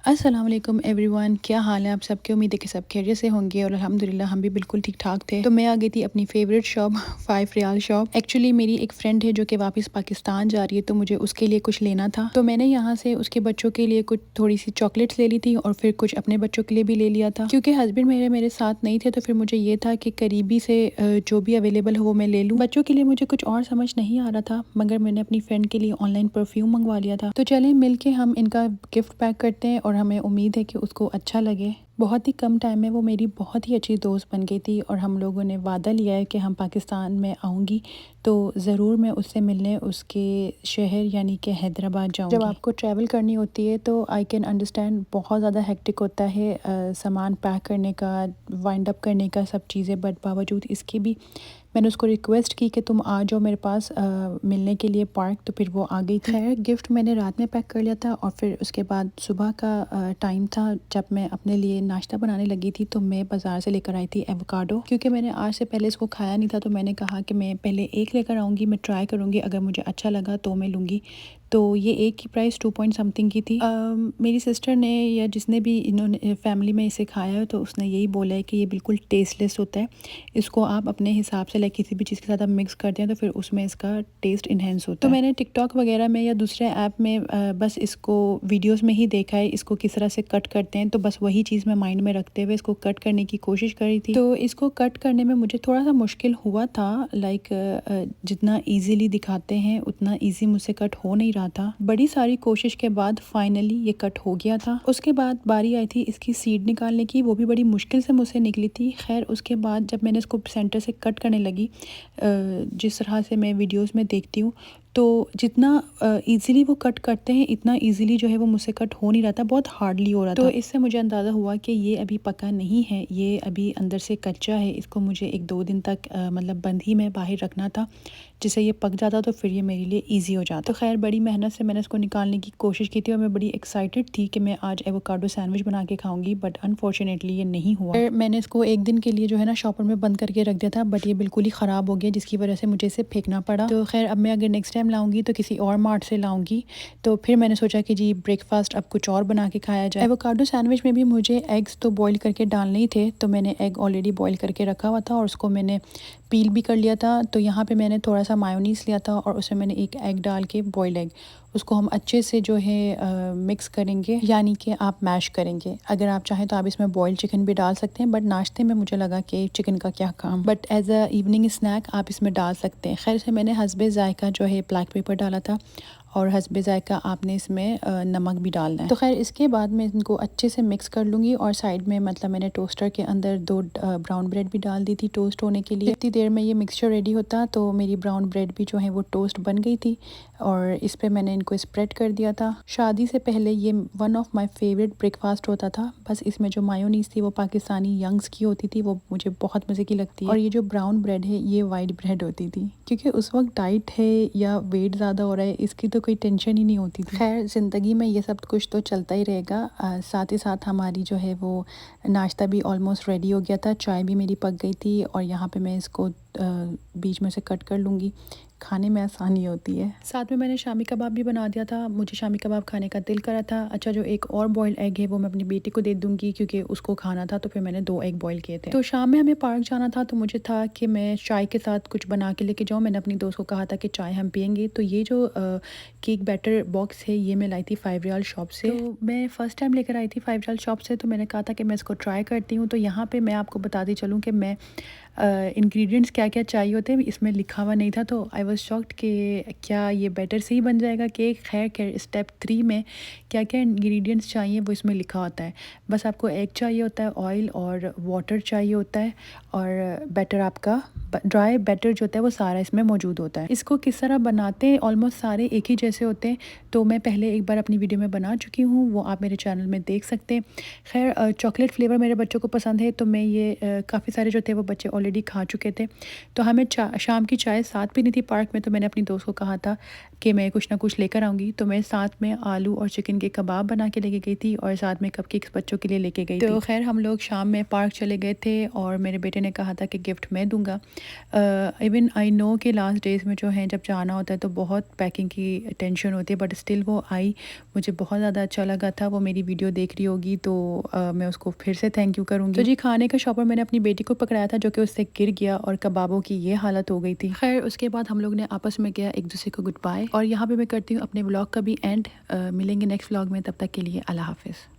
अस्सलाम वालेकुम एवरीवन, क्या हाल है आप सबके। उम्मीद है कि सब खैरियत से होंगे और अल्हम्दुलिल्लाह हम भी बिल्कुल ठीक ठाक थे। तो मैं आ गई थी अपनी favourite shop 5 riyal shop. Actually मेरी एक फ्रेंड है जो कि वापस पाकिस्तान जा रही है, तो मुझे उसके लिए कुछ लेना था। तो मैंने यहाँ से उसके बच्चों के लिए कुछ थोड़ी सी चॉकलेट्स ले ली थी और फिर कुछ अपने बच्चों के लिए भी ले लिया था। क्योंकि हस्बैंड मेरे साथ नहीं थे, तो फिर मुझे ये था कि करीबी से जो भी अवेलेबल हो वो मैं ले लूँ। बच्चों के लिए मुझे कुछ और समझ नहीं आ रहा था, मगर मैंने अपनी फ्रेंड के लिए ऑनलाइन परफ्यूम मंगवा लिया था। तो चलें मिल के हम इनका गिफ्ट पैक करते हैं और हमें उम्मीद है कि उसको अच्छा लगे। बहुत ही कम टाइम में वो मेरी बहुत ही अच्छी दोस्त बन गई थी और हम लोगों ने वादा लिया है कि हम पाकिस्तान में आऊँगी तो ज़रूर मैं उससे मिलने उसके शहर यानी कि हैदराबाद जाऊँगी। जब आपको ट्रैवल करनी होती है तो आई कैन अंडरस्टैंड बहुत ज़्यादा हेक्टिक होता है सामान पैक करने का, वाइंड अप करने का, सब चीज़ें। बट बावजूद इसके भी मैंने उसको रिक्वेस्ट की कि तुम आ जाओ मेरे पास मिलने के लिए पार्क, तो फिर वो आ गई थी। खैर गिफ्ट मैंने रात में पैक कर लिया था और फिर उसके बाद सुबह का टाइम था जब मैं अपने लिए नाश्ता बनाने लगी थी, तो मैं बाज़ार से लेकर आई थी एवोकाडो। क्योंकि मैंने आज से पहले इसको खाया नहीं था, तो मैंने कहा कि मैं पहले एक लेकर आऊँगी, मैं ट्राई करूँगी, अगर मुझे अच्छा लगा तो मैं लूँगी। तो ये एक की प्राइस 2 पॉइंट समथिंग की थी। मेरी सिस्टर ने या जिसने भी इन्होंने फैमिली में इसे खाया है तो उसने यही बोला है कि ये बिल्कुल टेस्टलेस होता है, इसको आप अपने हिसाब से लाइक किसी भी चीज़ के साथ आप मिक्स करते हैं तो फिर उसमें इसका टेस्ट इन्हेंस होता है। तो मैंने टिकटॉक वगैरह में या दूसरे ऐप में बस इसको वीडियोस में ही देखा है, इसको किस तरह से कट करते हैं, तो बस वही चीज़ मैं माइंड में रखते हुए इसको कट करने की कोशिश करी थी। तो इसको कट करने में मुझे थोड़ा सा मुश्किल हुआ था, लाइक जितना ईजीली दिखाते हैं उतना ईजी मुझसे कट हो नहीं रहा था। बड़ी सारी कोशिश के बाद फाइनली ये कट हो गया था। उसके बाद बारी आई थी इसकी सीड निकालने की, वो भी बड़ी मुश्किल से मुझसे निकली थी। खैर उसके बाद जब मैंने इसको सेंटर से कट करने लगी, जिस तरह से मैं वीडियोस में देखती हूँ, तो जितना इजीली वो कट करते हैं इतना इजीली जो है वो मुझसे कट हो नहीं रहा था, बहुत हार्डली हो रहा था। तो इससे मुझे अंदाज़ा हुआ कि ये अभी पका नहीं है, ये अभी अंदर से कच्चा है। इसको मुझे 1-2 दिन तक मतलब बंद ही में बाहर रखना था, जिससे ये पक जाता तो फिर ये मेरे लिए ईजी हो जाता। तो खैर बड़ी मेहनत से मैंने इसको निकालने की कोशिश की थी और मैं बड़ी एक्साइटेड थी कि मैं आज एवोकाडो सैंडविच बना के खाऊंगी, बट अनफॉर्चुनेटली ये नहीं हुआ। फिर मैंने इसको एक दिन के लिए जो है ना शॉपर में बंद करके रख दिया था, बट ये बिल्कुल ही ख़राब हो गया, जिसकी वजह से मुझे इसे फेंकना पड़ा। तो खैर अब मैं अगर नेक्स्ट टाइम लाऊंगी तो किसी और मार्ट से लाऊंगी। तो फिर मैंने सोचा कि जी ब्रेकफास्ट अब कुछ और बना के खाया जाए। एवोकाडो सैंडविच में भी मुझे एग्स तो बॉईल करके डालने ही थे, तो मैंने एग ऑलरेडी बॉईल करके रखा हुआ था और उसको मैंने पील भी कर लिया था। तो यहाँ पे मैंने थोड़ा सा मायोनीस लिया था और उसमें मैंने एक एग डाल के, बॉइल्ड एग, उसको हम अच्छे से जो है मिक्स करेंगे, यानी कि आप मैश करेंगे। अगर आप चाहें तो आप इसमें बॉइल्ड चिकन भी डाल सकते हैं, बट नाश्ते में मुझे लगा कि चिकन का क्या काम, but as a evening snack आप इसमें डाल सकते हैं। खैर से मैंने हस्बे जायका जो है ब्लैक पेपर डाला था और हस्बे जायका आपने इसमें नमक भी डालना है। तो खैर इसके बाद मैं इनको अच्छे से मिक्स कर लूँगी और साइड में मतलब मैंने टोस्टर के अंदर 2 ब्राउन ब्रेड भी डाल दी थी टोस्ट होने के लिए। इतनी देर में ये मिक्सचर रेडी होता तो मेरी ब्राउन ब्रेड भी जो है वो टोस्ट बन गई थी और इस पर मैंने इनको स्प्रेड कर दिया था। शादी से पहले ये one of my favourite breakfast होता था। बस इसमें जो मायोनीस थी वो पाकिस्तानी यंग्स की होती थी, वो मुझे बहुत मज़े की लगती है। और ये जो ब्राउन ब्रेड है ये वाइट ब्रेड होती थी, क्योंकि उस वक्त डाइट है या वेट ज़्यादा हो रहा है इसकी तो कोई टेंशन ही नहीं होती थी। खैर ज़िंदगी में ये सब कुछ तो चलता ही रहेगा। साथ ही साथ हमारी जो है वो नाश्ता भी ऑलमोस्ट रेडी हो गया था, चाय भी मेरी पक गई थी और यहाँ पे मैं इसको बीच में से कट कर लूँगी, खाने में आसानी होती है। साथ में मैंने शामी कबाब भी बना दिया था, मुझे शामी कबाब खाने का दिल करा था। अच्छा जो एक और बॉइल्ड एग है वो मैं अपनी बेटी को दे दूँगी क्योंकि उसको खाना था, तो फिर मैंने 2 एग बॉईल किए थे। तो शाम में हमें पार्क जाना था, तो मुझे था कि मैं चाय के साथ कुछ बना के लेके जाऊँ। मैंने अपनी दोस्त को कहा था कि चाय हम पियेंगे। तो ये जो केक बैटर बॉक्स है ये मैं लाई थी 5 रियाल शॉप से। तो मैं फ़र्स्ट टाइम लेकर आई थी 5 रियाल शॉप से, तो मैंने कहा था कि मैं इसको ट्राई करती हूँ। तो यहाँ पर मैं आपको बताती चलूँ कि मैं इंग्रेडिएंट्स क्या क्या चाहिए होते हैं इसमें लिखा हुआ नहीं था, तो आई वाज शॉक्ड कि क्या ये बैटर से ही बन जाएगा केक। खैर स्टेप 3 में क्या क्या इंग्रेडिएंट्स चाहिए वो इसमें लिखा होता है। बस आपको एग चाहिए होता है, ऑयल और वाटर चाहिए होता है, और बैटर आपका ड्राई बैटर जो होता है वो सारा इसमें मौजूद होता है। इसको किस तरह बनाते हैं ऑलमोस्ट सारे एक ही जैसे होते हैं, तो मैं पहले एक बार अपनी वीडियो में बना चुकी हूँ, वो आप मेरे चैनल में देख सकते हैं। खैर चॉकलेट फ्लेवर मेरे बच्चों को पसंद है, तो मैं ये काफ़ी सारे जो थे वो बच्चे ऑलरेडी खा चुके थे। तो हमें शाम की चाय साथ पीनी थी पार्क में, तो मैंने अपनी दोस्त को कहा था कि मैं कुछ ना कुछ लेकर आऊँगी। तो मैं साथ में आलू और चिकन के कबाब बना के लेके गई थी और साथ में कपकेक्स बच्चों के लिए लेके गई थी। तो खैर हम लोग शाम में पार्क चले गए थे और मेरे बेटे ने कहा था कि गिफ्ट मैं दूँगा। इवन आई नो कि लास्ट डेज़ में जो है जब जाना होता है तो बहुत पैकिंग की टेंशन होती है, बट स्टिल वो आई, मुझे बहुत ज़्यादा अच्छा लगा था। वो मेरी वीडियो देख रही होगी तो मैं उसको फिर से थैंक यू करूँगी। तो जी खाने का शॉपर मैंने अपनी बेटी को पकड़ाया था जो कि उससे गिर गया और कबाबों की ये हालत हो गई थी। खैर उसके बाद हम लोग ने आपस में किया एक दूसरे को गुड बाय और यहाँ पे मैं करती हूँ अपने व्लॉग का भी एंड। मिलेंगे नेक्स्ट व्लॉग में, तब तक के लिए अल्लाह हाफ़िज़।